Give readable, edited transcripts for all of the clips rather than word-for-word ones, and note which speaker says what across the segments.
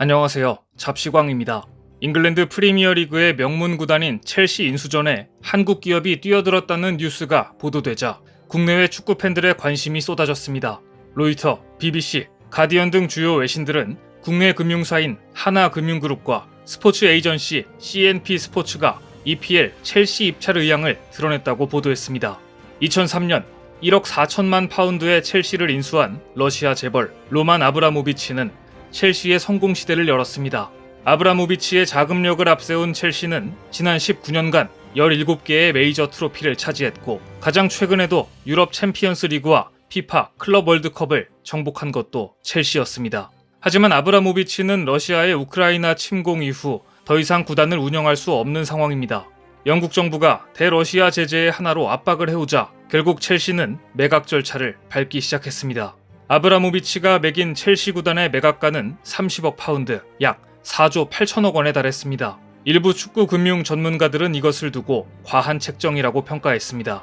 Speaker 1: 안녕하세요. 잡시광입니다. 잉글랜드 프리미어리그의 명문 구단인 첼시 인수전에 한국 기업이 뛰어들었다는 뉴스가 보도되자 국내외 축구 팬들의 관심이 쏟아졌습니다. 로이터, BBC, 가디언 등 주요 외신들은 국내 금융사인 하나금융그룹과 스포츠 에이전시 CNP 스포츠가 EPL 첼시 입찰 의향을 드러냈다고 보도했습니다. 2003년 1억 4천만 파운드의 첼시를 인수한 러시아 재벌 로만 아브라모비치는 첼시의 성공 시대를 열었습니다. 아브라모비치의 자금력을 앞세운 첼시는 지난 19년간 17개의 메이저 트로피를 차지했고 가장 최근에도 유럽 챔피언스 리그와 피파 클럽 월드컵을 정복한 것도 첼시였습니다. 하지만 아브라모비치는 러시아의 우크라이나 침공 이후 더 이상 구단을 운영할 수 없는 상황입니다. 영국 정부가 대러시아 제재의 하나로 압박을 해오자 결국 첼시는 매각 절차를 밟기 시작했습니다. 아브라모비치가 매긴 첼시 구단의 매각가는 30억 파운드, 약 4조 8천억 원에 달했습니다. 일부 축구 금융 전문가들은 이것을 두고 과한 책정이라고 평가했습니다.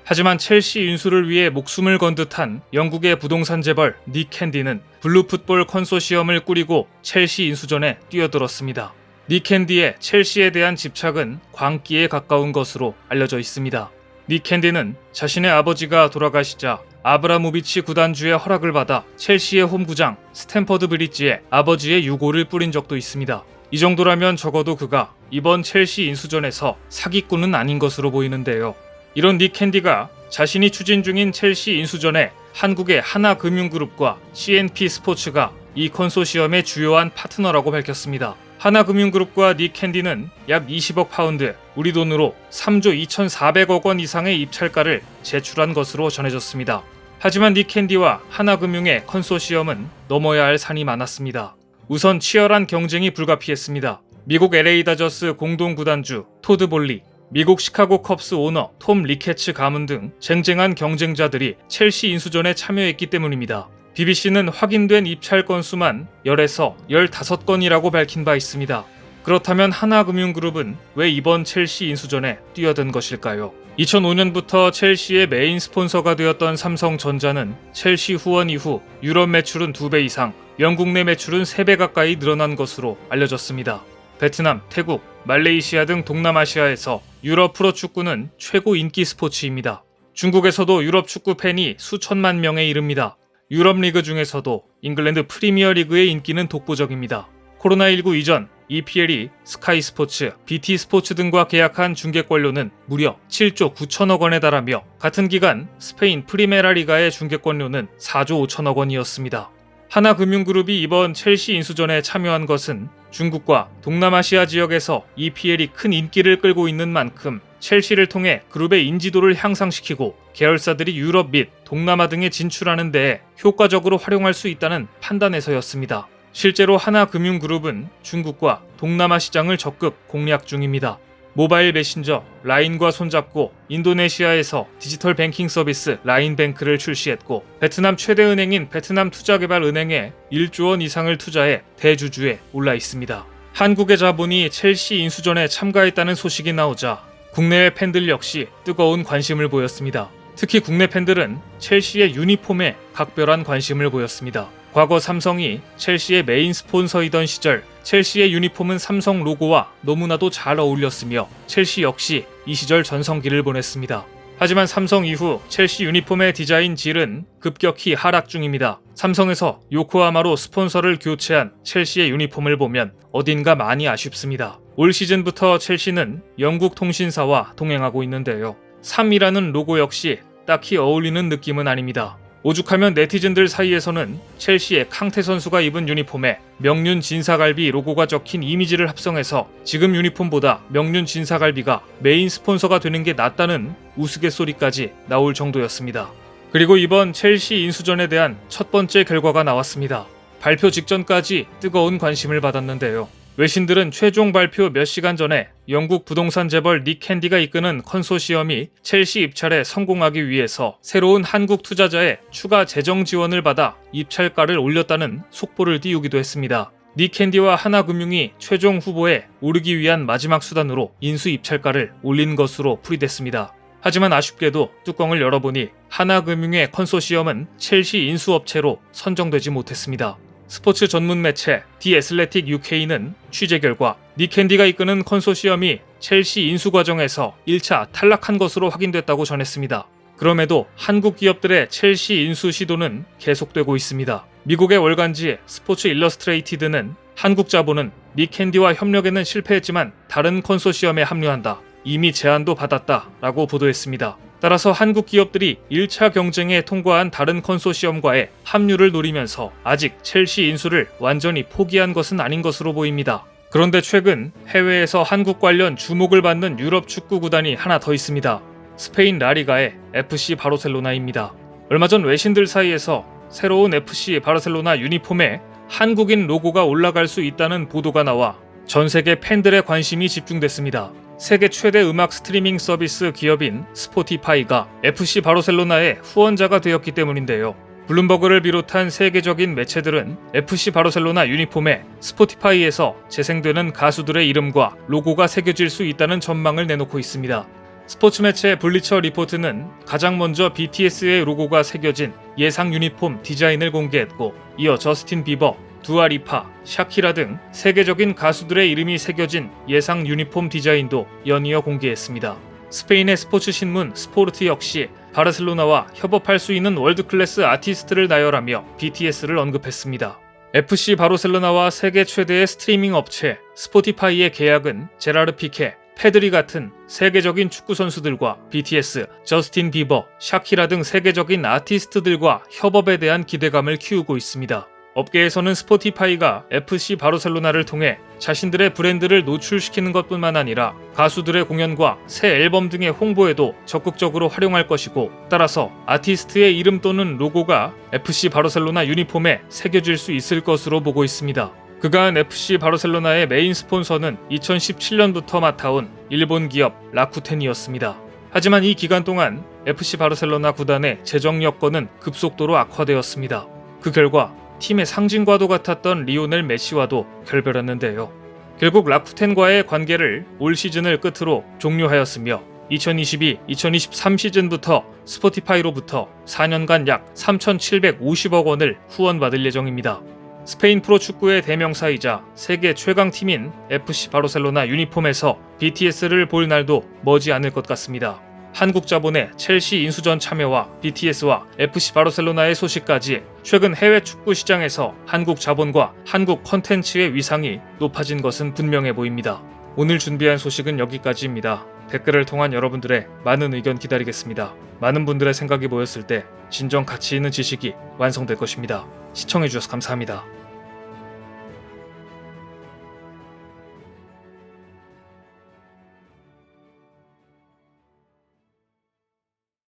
Speaker 1: 하지만 첼시 인수를 위해 목숨을 건 듯한 영국의 부동산 재벌 닉 캔디는 블루풋볼 컨소시엄을 꾸리고 첼시 인수전에 뛰어들었습니다. 닉 캔디의 첼시에 대한 집착은 광기에 가까운 것으로 알려져 있습니다. 닉 캔디는 자신의 아버지가 돌아가시자 아브라모비치 구단주의 허락을 받아 첼시의 홈구장 스탠퍼드 브리지에 아버지의 유골을 뿌린 적도 있습니다. 이 정도라면 적어도 그가 이번 첼시 인수전에서 사기꾼은 아닌 것으로 보이는데요. 이런 닉 캔디가 자신이 추진 중인 첼시 인수전에 한국의 하나금융그룹과 CNP 스포츠가 이 컨소시엄의 주요한 파트너라고 밝혔습니다. 하나금융그룹과 닉 캔디는 약 20억 파운드, 우리 돈으로 3조 2,400억 원 이상의 입찰가를 제출한 것으로 전해졌습니다. 하지만 닉 캔디와 하나금융의 컨소시엄은 넘어야 할 산이 많았습니다. 우선 치열한 경쟁이 불가피했습니다. 미국 LA 다저스 공동구단주 토드 볼리, 미국 시카고 컵스 오너 톰 리케츠 가문 등 쟁쟁한 경쟁자들이 첼시 인수전에 참여했기 때문입니다. BBC는 확인된 입찰 건수만 10에서 15건이라고 밝힌 바 있습니다. 그렇다면 하나금융그룹은 왜 이번 첼시 인수전에 뛰어든 것일까요? 2005년부터 첼시의 메인 스폰서가 되었던 삼성전자는 첼시 후원 이후 유럽 매출은 2배 이상, 영국 내 매출은 3배 가까이 늘어난 것으로 알려졌습니다. 베트남, 태국, 말레이시아 등 동남아시아에서 유럽 프로축구는 최고 인기 스포츠입니다. 중국에서도 유럽 축구 팬이 수천만 명에 이릅니다. 유럽 리그 중에서도 잉글랜드 프리미어리그의 인기는 독보적입니다. 코로나19 이전 EPL이 스카이 스포츠, BT 스포츠 등과 계약한 중계권료는 무려 7조 9천억 원에 달하며 같은 기간 스페인 프리메라리가의 중계권료는 4조 5천억 원이었습니다. 하나금융그룹이 이번 첼시 인수전에 참여한 것은 중국과 동남아시아 지역에서 EPL이 큰 인기를 끌고 있는 만큼 첼시를 통해 그룹의 인지도를 향상시키고 계열사들이 유럽 및 동남아 등에 진출하는 데에 효과적으로 활용할 수 있다는 판단에서였습니다. 실제로 하나금융그룹은 중국과 동남아 시장을 적극 공략 중입니다. 모바일 메신저 라인과 손잡고 인도네시아에서 디지털 뱅킹 서비스 라인뱅크를 출시했고 베트남 최대 은행인 베트남 투자개발은행에 1조 원 이상을 투자해 대주주에 올라 있습니다. 한국의 자본이 첼시 인수전에 참가했다는 소식이 나오자 국내외 팬들 역시 뜨거운 관심을 보였습니다. 특히 국내 팬들은 첼시의 유니폼에 각별한 관심을 보였습니다. 과거 삼성이 첼시의 메인 스폰서이던 시절 첼시의 유니폼은 삼성 로고와 너무나도 잘 어울렸으며 첼시 역시 이 시절 전성기를 보냈습니다. 하지만 삼성 이후 첼시 유니폼의 디자인 질은 급격히 하락 중입니다. 삼성에서 요코하마로 스폰서를 교체한 첼시의 유니폼을 보면 어딘가 많이 아쉽습니다. 올 시즌부터 첼시는 영국 통신사와 동행하고 있는데요. 3이라는 로고 역시 딱히 어울리는 느낌은 아닙니다. 오죽하면 네티즌들 사이에서는 첼시의 캉테 선수가 입은 유니폼에 명륜 진사갈비 로고가 적힌 이미지를 합성해서 지금 유니폼보다 명륜 진사갈비가 메인 스폰서가 되는 게 낫다는 우스갯소리까지 나올 정도였습니다. 그리고 이번 첼시 인수전에 대한 첫 번째 결과가 나왔습니다. 발표 직전까지 뜨거운 관심을 받았는데요. 외신들은 최종 발표 몇 시간 전에 영국 부동산 재벌 닉 캔디가 이끄는 컨소시엄이 첼시 입찰에 성공하기 위해서 새로운 한국 투자자의 추가 재정 지원을 받아 입찰가를 올렸다는 속보를 띄우기도 했습니다. 닉 캔디와 하나금융이 최종 후보에 오르기 위한 마지막 수단으로 인수 입찰가를 올린 것으로 풀이됐습니다. 하지만 아쉽게도 뚜껑을 열어보니 하나금융의 컨소시엄은 첼시 인수업체로 선정되지 못했습니다. 스포츠 전문 매체 디 애슬레틱 UK는 취재 결과 닉 핸디가 이끄는 컨소시엄이 첼시 인수 과정에서 1차 탈락한 것으로 확인됐다고 전했습니다. 그럼에도 한국 기업들의 첼시 인수 시도는 계속되고 있습니다. 미국의 월간지 스포츠 일러스트레이티드는 한국 자본은 닉 핸디와 협력에는 실패했지만 다른 컨소시엄에 합류한다. 이미 제안도 받았다. 라고 보도했습니다. 따라서 한국 기업들이 1차 경쟁에 통과한 다른 컨소시엄과의 합류를 노리면서 아직 첼시 인수를 완전히 포기한 것은 아닌 것으로 보입니다. 그런데 최근 해외에서 한국 관련 주목을 받는 유럽 축구 구단이 하나 더 있습니다. 스페인 라리가의 FC 바르셀로나입니다. 얼마 전 외신들 사이에서 새로운 FC 바르셀로나 유니폼에 한국인 로고가 올라갈 수 있다는 보도가 나와 전 세계 팬들의 관심이 집중됐습니다. 세계 최대 음악 스트리밍 서비스 기업인 스포티파이가 FC 바르셀로나의 후원자가 되었기 때문인데요. 블룸버그를 비롯한 세계적인 매체들은 FC 바르셀로나 유니폼에 스포티파이에서 재생되는 가수들의 이름과 로고가 새겨질 수 있다는 전망을 내놓고 있습니다. 스포츠 매체 블리처 리포트는 가장 먼저 BTS의 로고가 새겨진 예상 유니폼 디자인을 공개했고, 이어 저스틴 비버, 두아리파, 샤키라 등 세계적인 가수들의 이름이 새겨진 예상 유니폼 디자인도 연이어 공개했습니다. 스페인의 스포츠 신문 스포르트 역시 바르셀로나와 협업할 수 있는 월드클래스 아티스트를 나열하며 BTS를 언급했습니다. FC 바르셀로나와 세계 최대의 스트리밍 업체 스포티파이의 계약은 제라르 피케, 페드리 같은 세계적인 축구 선수들과 BTS, 저스틴 비버, 샤키라 등 세계적인 아티스트들과 협업에 대한 기대감을 키우고 있습니다. 업계에서는 스포티파이가 FC 바르셀로나를 통해 자신들의 브랜드를 노출시키는 것뿐만 아니라 가수들의 공연과 새 앨범 등의 홍보에도 적극적으로 활용할 것이고, 따라서 아티스트의 이름 또는 로고가 FC 바르셀로나 유니폼에 새겨질 수 있을 것으로 보고 있습니다. 그간 FC 바르셀로나의 메인 스폰서는 2017년부터 맡아온 일본 기업 라쿠텐이었습니다. 하지만 이 기간 동안 FC 바르셀로나 구단의 재정 여건은 급속도로 악화되었습니다. 그 결과 팀의 상징과도 같았던 리오넬 메시와도 결별했는데요. 결국 라쿠텐과의 관계를 올 시즌을 끝으로 종료하였으며 2022-2023 시즌부터 스포티파이로부터 4년간 약 3,750억 원을 후원받을 예정입니다. 스페인 프로축구의 대명사이자 세계 최강팀인 FC 바르셀로나 유니폼에서 BTS를 볼 날도 머지 않을 것 같습니다. 한국 자본의 첼시 인수전 참여와 BTS와 FC 바르셀로나의 소식까지 최근 해외 축구 시장에서 한국 자본과 한국 컨텐츠의 위상이 높아진 것은 분명해 보입니다. 오늘 준비한 소식은 여기까지입니다. 댓글을 통한 여러분들의 많은 의견 기다리겠습니다. 많은 분들의 생각이 모였을 때 진정 가치 있는 지식이 완성될 것입니다. 시청해주셔서 감사합니다.